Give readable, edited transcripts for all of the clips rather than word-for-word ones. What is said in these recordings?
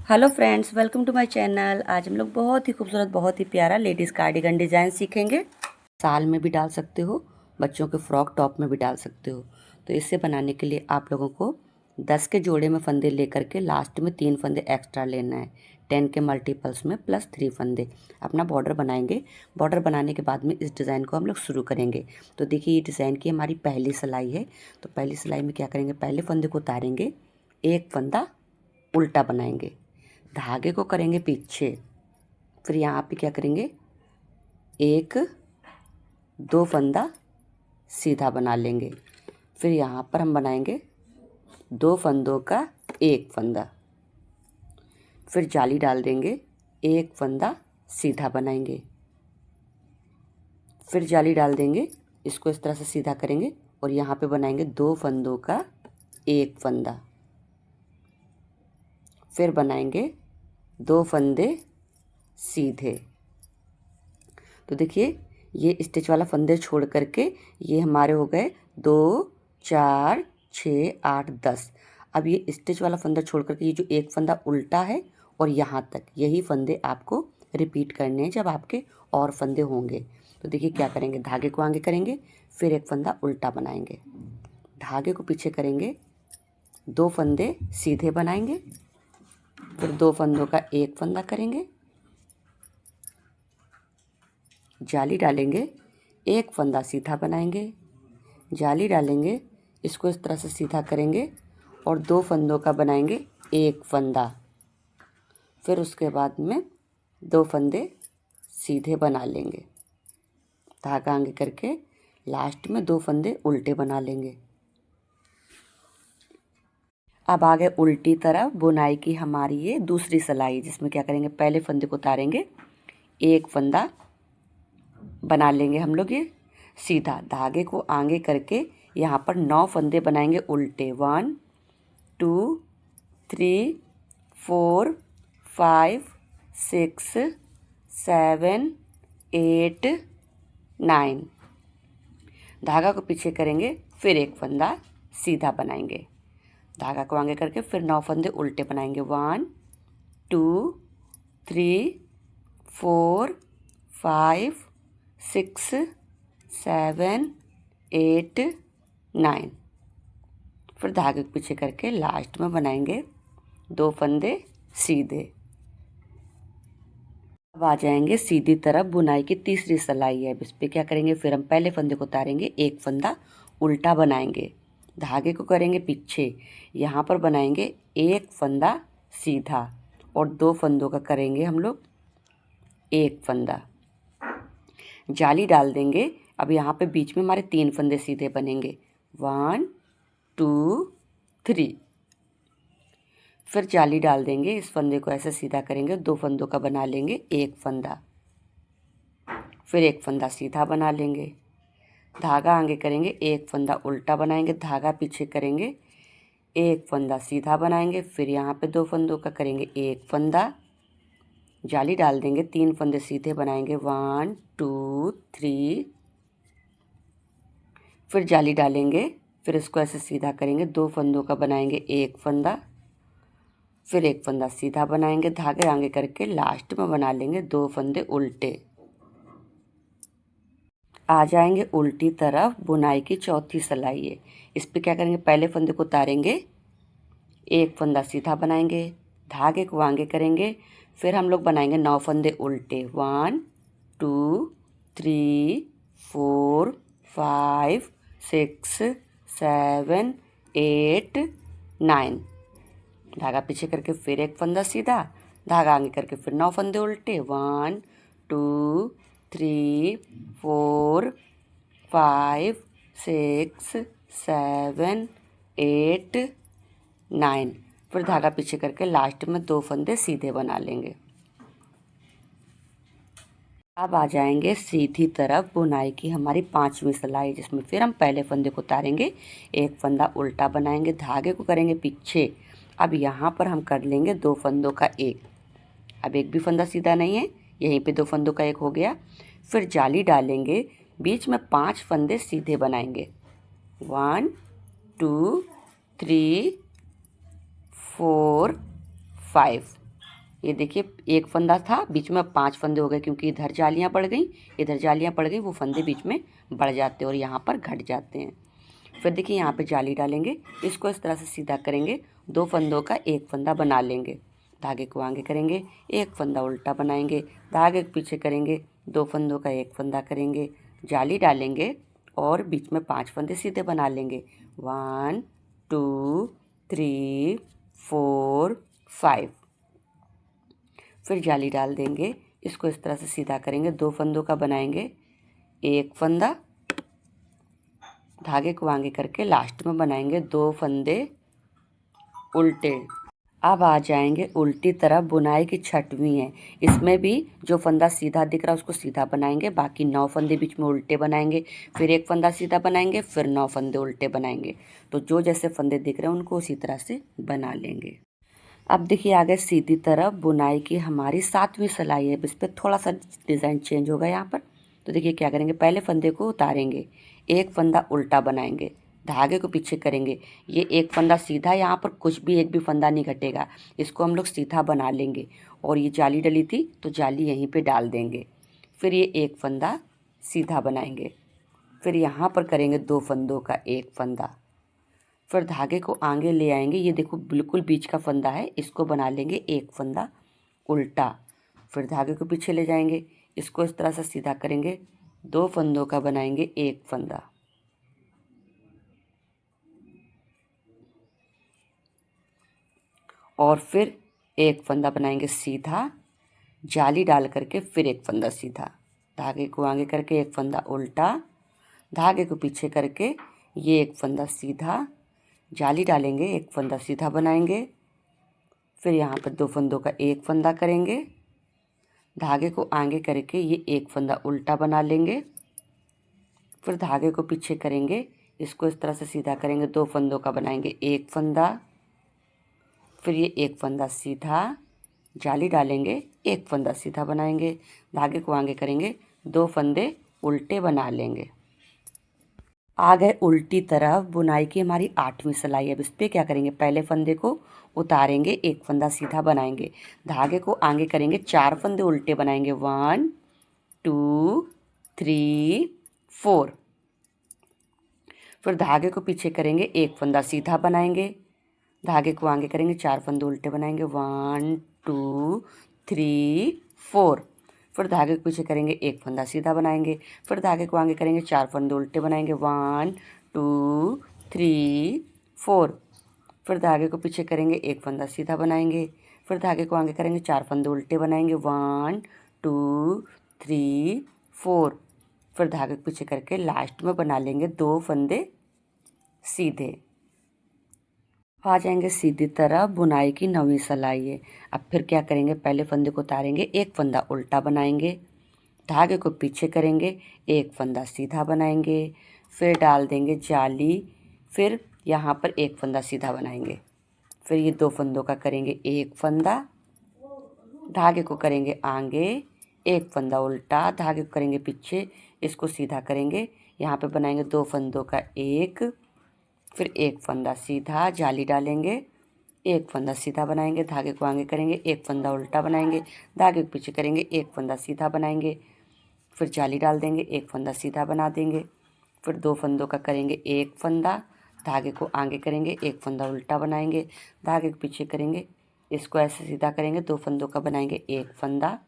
Hello friends, welcome to my channel. आज हम लोग बहुत ही खूबसूरत, बहुत ही प्यारा लेडीज़ कार्डिगन डिज़ाइन सीखेंगे। साल में भी डाल सकते हो, बच्चों के फ्रॉक टॉप में भी डाल सकते हो। तो इसे बनाने के लिए आप लोगों को 10 के जोड़े में फंदे लेकर के लास्ट में 3 फंदे एक्स्ट्रा लेना है। 10 के मल्टीपल्स में प्लस 3 फंदे अपना बॉर्डर बनाएंगे। बॉर्डर बनाने के बाद में इस डिज़ाइन को हम लोग शुरू करेंगे। तो देखिए, ये डिज़ाइन की हमारी पहली सिलाई है। तो पहली सिलाई में क्या करेंगे, पहले फंदे को उतारेंगे, एक फंदा उल्टा बनाएंगे, धागे को करेंगे पीछे, फिर यहाँ पे क्या करेंगे, एक दो फंदा सीधा बना लेंगे। फिर यहाँ पर हम बनाएंगे 2 फंदों का एक फंदा, फिर जाली डाल देंगे, एक फंदा सीधा बनाएंगे, फिर जाली डाल देंगे, इसको इस तरह से सीधा करेंगे और यहाँ पे बनाएंगे 2 फंदों का एक फंदा, फिर बनाएंगे 2 फंदे सीधे। तो देखिए, ये स्टिच वाला फंदे छोड़ करके ये हमारे हो गए 2, 4, 6, 8, 10। अब ये स्टिच वाला फंदा छोड़ करके ये जो एक फंदा उल्टा है और यहाँ तक, यही फंदे आपको रिपीट करने हैं जब आपके और फंदे होंगे। तो देखिए क्या करेंगे, धागे को आगे करेंगे, फिर एक फंदा उल्टा बनाएंगे, धागे को पीछे करेंगे, 2 फंदे सीधे बनाएंगे, फिर 2 फंदों का एक फंदा करेंगे, जाली डालेंगे, एक फंदा सीधा बनाएंगे, जाली डालेंगे, इसको इस तरह से सीधा करेंगे और 2 फंदों का बनाएंगे एक फंदा, फिर उसके बाद में 2 फंदे सीधे बना लेंगे, धागा आगे करके लास्ट में 2 फंदे उल्टे बना लेंगे। अब आगे उल्टी तरफ बुनाई की हमारी ये दूसरी सिलाई, जिसमें क्या करेंगे, पहले फंदे को उतारेंगे, एक फंदा बना लेंगे हम लोग ये सीधा, धागे को आगे करके यहाँ पर 9 फंदे बनाएंगे उल्टे। 1 2 3 4 5 6 7 8 9। धागा को पीछे करेंगे, फिर एक फंदा सीधा बनाएंगे, धागा को आगे करके फिर 9 फंदे उल्टे बनाएंगे। 1 2 3 4 5 6 7 8 9। फिर धागे को पीछे करके लास्ट में बनाएंगे 2 फंदे सीधे। अब आ जाएंगे सीधी तरफ, बुनाई की तीसरी सिलाई है। इस पर क्या करेंगे, फिर हम पहले फंदे को उतारेंगे, एक फंदा उल्टा बनाएंगे, धागे को करेंगे पीछे, यहाँ पर बनाएंगे एक फंदा सीधा और 2 फंदों का करेंगे हम लोग एक फंदा, जाली डाल देंगे। अब यहाँ पे बीच में हमारे 3 फंदे सीधे बनेंगे। 1 2 3। फिर जाली डाल देंगे, इस फंदे को ऐसे सीधा करेंगे, 2 फंदों का बना लेंगे एक फंदा, फिर एक फंदा सीधा बना लेंगे, धागा आगे करेंगे, एक फंदा उल्टा बनाएंगे, धागा पीछे करेंगे, एक फंदा सीधा बनाएंगे, फिर यहाँ पे 2 फंदों का करेंगे एक फंदा, जाली डाल देंगे, 3 फंदे सीधे बनाएंगे। 1 2 3। फिर जाली डालेंगे, फिर इसको ऐसे सीधा करेंगे, 2 फंदों का बनाएंगे एक फंदा, फिर एक फंदा सीधा बनाएंगे, धागे आगे करके लास्ट में बना लेंगे 2 फंदे उल्टे। आ जाएंगे उल्टी तरफ, बुनाई की चौथी सिलाई है। इस पे क्या करेंगे, पहले फंदे को उतारेंगे, एक फंदा सीधा बनाएंगे, धागे को आगे करेंगे, फिर हम लोग बनाएंगे 9 फंदे उल्टे। 1 2 3 4 5 6 7 8 9। धागा पीछे करके फिर एक फंदा सीधा, धागा आगे करके फिर 9 फंदे उल्टे। 1 2 3 4 5 6 7 8 9। फिर धागा पीछे करके लास्ट में 2 फंदे सीधे बना लेंगे। अब आ जाएंगे सीधी तरफ, बुनाई की हमारी 5वीं सिलाई, जिसमें फिर हम पहले फंदे को उतारेंगे, एक फंदा उल्टा बनाएंगे, धागे को करेंगे पीछे। अब यहाँ पर हम कर लेंगे 2 फंदों का एक, अब एक भी फंदा सीधा नहीं है, यहीं पे 2 फंदों का एक हो गया। फिर जाली डालेंगे, बीच में 5 फंदे सीधे बनाएंगे। 1 2 3 4 5। ये देखिए एक फंदा था, बीच में 5 फंदे हो गए क्योंकि इधर जालियाँ पड़ गई, इधर जालियाँ पड़ गई, वो फंदे बीच में बढ़ जाते हैं और यहाँ पर घट जाते हैं। फिर देखिए यहाँ पे जाली डालेंगे, इसको इस तरह से सीधा करेंगे, 2 फंदों का एक फंदा बना लेंगे, धागे को आगे करेंगे, एक फंदा उल्टा बनाएंगे, धागे को पीछे करेंगे, 2 फंदों का एक फंदा करेंगे, जाली डालेंगे और बीच में 5 फंदे सीधे बना लेंगे। 1 2 3 4 5। फिर जाली डाल देंगे, इसको इस तरह से सीधा करेंगे, 2 फंदों का बनाएंगे, एक फंदा, धागे को आगे करके लास्ट में बनाएंगे 2 फंदे उल्टे। अब आ जाएंगे उल्टी तरफ, बुनाई की 6वीं है। इसमें भी जो फंदा सीधा दिख रहा है उसको सीधा बनाएंगे, बाकी 9 फंदे बीच में उल्टे बनाएंगे, फिर एक फंदा सीधा बनाएंगे, फिर 9 फंदे उल्टे बनाएंगे। तो जो जैसे फंदे दिख रहे हैं उनको उसी तरह से बना लेंगे। अब देखिए आगे सीधी तरफ बुनाई की हमारी 7वीं सिलाई है। इस पर थोड़ा सा डिज़ाइन चेंज होगा यहाँ पर। तो देखिए क्या करेंगे, पहले फंदे को उतारेंगे, एक फंदा उल्टा बनाएंगे, धागे को पीछे करेंगे, ये एक फंदा सीधा, यहाँ पर कुछ भी एक भी फंदा नहीं घटेगा, इसको हम लोग सीधा बना लेंगे। और ये जाली डली थी तो जाली यहीं पे डाल देंगे, फिर ये एक फंदा सीधा बनाएंगे, फिर यहाँ पर करेंगे 2 फंदों का एक फंदा, फिर धागे को आगे ले आएंगे, ये देखो बिल्कुल बीच का फंदा है, इसको बना लेंगे एक फंदा उल्टा, फिर धागे को पीछे ले जाएंगे, इसको इस तरह से सीधा करेंगे, 2 फंदों का बनाएंगे एक फंदा, और फिर एक फंदा बनाएंगे सीधा, जाली डाल करके फिर एक फंदा सीधा, धागे को आगे करके एक फंदा उल्टा, धागे को पीछे करके ये एक फंदा सीधा, जाली डालेंगे, एक फंदा सीधा बनाएंगे, फिर यहाँ पर 2 फंदों का एक फंदा करेंगे, धागे को आगे करके ये एक फंदा उल्टा बना लेंगे, फिर धागे को पीछे करेंगे, इसको इस तरह से सीधा करेंगे, 2 फंदों का बनाएंगे एक फंदा, फिर ये एक फंदा सीधा, जाली डालेंगे, एक फंदा सीधा बनाएंगे, धागे को आगे करेंगे, 2 फंदे उल्टे बना लेंगे। आ गए उल्टी तरफ, बुनाई की हमारी 8वीं सिलाई है। अब इस पर क्या करेंगे, पहले फंदे को उतारेंगे, एक फंदा सीधा बनाएंगे, धागे को आगे करेंगे, 4 फंदे उल्टे बनाएंगे, 1 2 3 4, फिर धागे को पीछे करेंगे, एक फंदा सीधा बनाएंगे, धागे को आगे करेंगे, 4 फंदे उल्टे बनाएंगे, 1 2 3 4, फिर धागे को पीछे करेंगे, एक फंदा सीधा बनाएंगे, फिर धागे को आगे करेंगे, 4 फंदे उल्टे बनाएंगे, 1 2 3 4, फिर धागे को पीछे करेंगे, एक फंदा सीधा बनाएंगे, फिर धागे को आगे करेंगे, 4 फंदे उल्टे बनाएंगे, 1 2 3 4, फिर धागे को पीछे करके लास्ट में बना लेंगे 2 फंदे सीधे। आ जाएंगे सीधी तरफ, बुनाई की 9वीं सिलाई है। अब फिर क्या करेंगे, पहले फंदे को उतारेंगे, एक फंदा उल्टा बनाएंगे, धागे को पीछे करेंगे, एक फंदा सीधा बनाएंगे, फिर डाल देंगे जाली, फिर यहाँ पर एक फंदा सीधा बनाएंगे, फिर ये 2 फंदों का करेंगे एक फंदा, धागे को करेंगे आगे, एक फंदा उल्टा, धागे को करेंगे पीछे, इसको सीधा करेंगे, यहाँ पे बनाएंगे 2 फंदों का एक, फिर एक फंदा सीधा, जाली डालेंगे, एक फंदा सीधा बनाएंगे, धागे को आगे करेंगे, एक फंदा उल्टा बनाएंगे, धागे को पीछे करेंगे, एक फंदा सीधा बनाएंगे, फिर जाली डाल देंगे, एक फंदा सीधा बना देंगे, फिर 2 फंदों का करेंगे एक फंदा, धागे को आगे करेंगे, एक फंदा उल्टा बनाएंगे, धागे को पीछे करेंगे, इसको ऐसे सीधा करेंगे, 2 फंदों का बनाएंगे एक फंदा,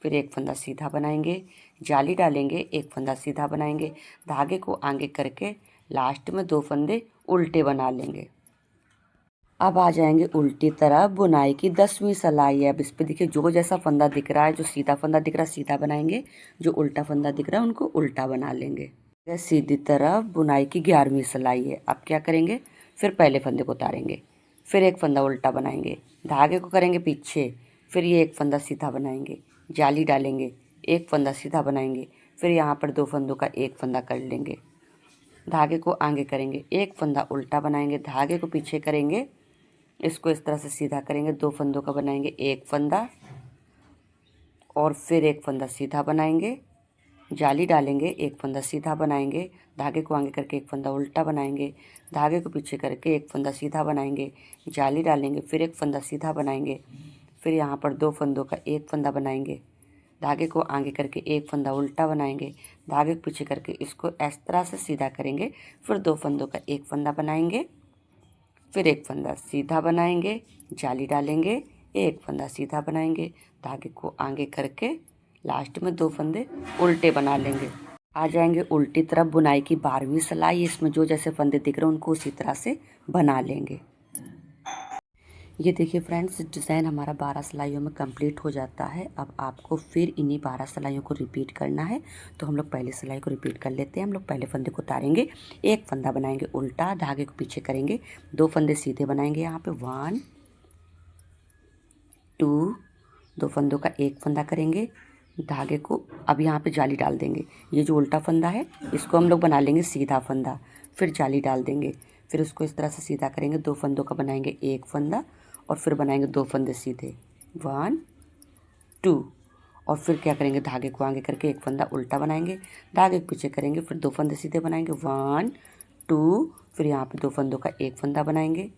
फिर एक फंदा सीधा बनाएंगे, जाली डालेंगे, एक फंदा सीधा बनाएंगे, धागे को आगे करके लास्ट में 2 फंदे उल्टे बना लेंगे। अब आ जाएंगे उल्टी तरफ, बुनाई की 10वीं सिलाई है। अब इस पे देखिए जो जैसा फंदा दिख रहा है, जो सीधा फंदा दिख रहा है सीधा बनाएंगे, जो उल्टा फंदा दिख रहा है उनको उल्टा बना लेंगे। सीधी तरफ बुनाई की 11वीं सिलाई है। अब क्या करेंगे, फिर पहले फंदे को उतारेंगे, फिर एक फंदा उल्टा बनाएंगे, धागे को करेंगे पीछे, फिर ये एक फंदा सीधा बनाएंगे, जाली डालेंगे, एक फंदा सीधा बनाएंगे, फिर यहाँ पर 2 फंदों का एक फंदा कर लेंगे, धागे को आगे करेंगे, एक फंदा उल्टा बनाएंगे, धागे को पीछे करेंगे, इसको इस तरह से सीधा करेंगे, 2 फंदों का बनाएंगे एक फंदा, और फिर एक फंदा सीधा बनाएंगे, जाली डालेंगे, एक फंदा सीधा बनाएंगे, धागे को आगे करके एक फंदा उल्टा बनाएंगे, धागे को पीछे करके एक फंदा सीधा बनाएंगे, जाली डालेंगे, फिर एक फंदा सीधा बनाएंगे, फिर यहाँ पर 2 फंदों का एक फंदा बनाएंगे, धागे को आगे करके एक फंदा उल्टा बनाएंगे, धागे को पीछे करके इसको इस तरह से सीधा करेंगे, फिर 2 फंदों का एक फंदा बनाएंगे, फिर एक फंदा सीधा बनाएंगे, जाली डालेंगे, एक फंदा सीधा बनाएंगे, धागे को आगे करके लास्ट में 2 फंदे उल्टे बना लेंगे। आ जाएंगे उल्टी तरफ बुनाई की 12वीं सिलाई। इसमें जो जैसे फंदे दिख रहे हैं उनको उसी तरह से बना लेंगे। ये देखिए फ्रेंड्स, डिज़ाइन हमारा 12 सिलाइयों में कंप्लीट हो जाता है। अब आपको फिर इन्हीं 12 सिलाइयों को रिपीट करना है। तो हम लोग पहले सिलाई को रिपीट कर लेते हैं। हम लोग पहले फंदे को उतारेंगे, एक फंदा बनाएंगे उल्टा, धागे को पीछे करेंगे, 2 फंदे सीधे बनाएंगे। यहाँ पे 1 2, 2 फंदों का एक फंदा करेंगे, धागे को अब यहाँ पे जाली डाल देंगे। ये जो उल्टा फंदा है इसको हम लोग बना लेंगे सीधा फंदा, फिर जाली डाल देंगे, फिर उसको इस तरह से सीधा करेंगे, 2 फंदों का बनाएंगे एक फंदा और फिर बनाएंगे 2 फंदे सीधे 1 2, और फिर क्या करेंगे, धागे को आगे करके एक फंदा उल्टा बनाएंगे, धागे को पीछे करेंगे, फिर 2 फंदे सीधे बनाएंगे 1 2, फिर यहाँ पे 2 फंदों का एक फंदा बनाएंगे,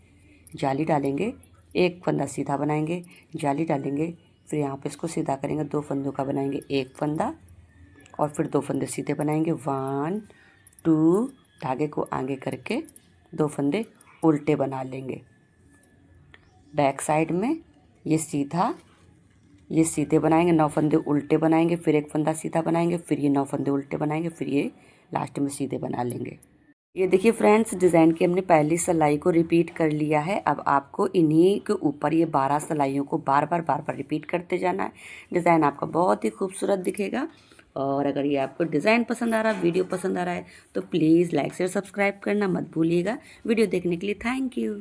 जाली डालेंगे, एक फंदा सीधा बनाएंगे, जाली डालेंगे, फिर यहाँ पे इसको सीधा करेंगे, 2 फंदों का बनाएंगे एक फंदा और फिर 2 फंदे सीधे बनाएंगे 1 2, धागे को आगे करके 2 फंदे उल्टे बना लेंगे। बैक साइड में ये सीधा, ये सीधे बनाएंगे, 9 फंदे उल्टे बनाएंगे, फिर एक फंदा सीधा बनाएंगे, फिर ये 9 फंदे उल्टे बनाएंगे, फिर ये लास्ट में सीधे बना लेंगे। ये देखिए फ्रेंड्स, डिज़ाइन की हमने पहली सिलाई को रिपीट कर लिया है। अब आपको इन्हीं के ऊपर ये 12 सिलाइयों को बार बार रिपीट करते जाना है। डिज़ाइन आपका बहुत ही खूबसूरत दिखेगा। और अगर ये आपको डिज़ाइन पसंद आ रहा है, वीडियो पसंद आ रहा है, तो प्लीज़ लाइक शेयर सब्सक्राइब करना मत भूलिएगा। वीडियो देखने के लिए थैंक यू।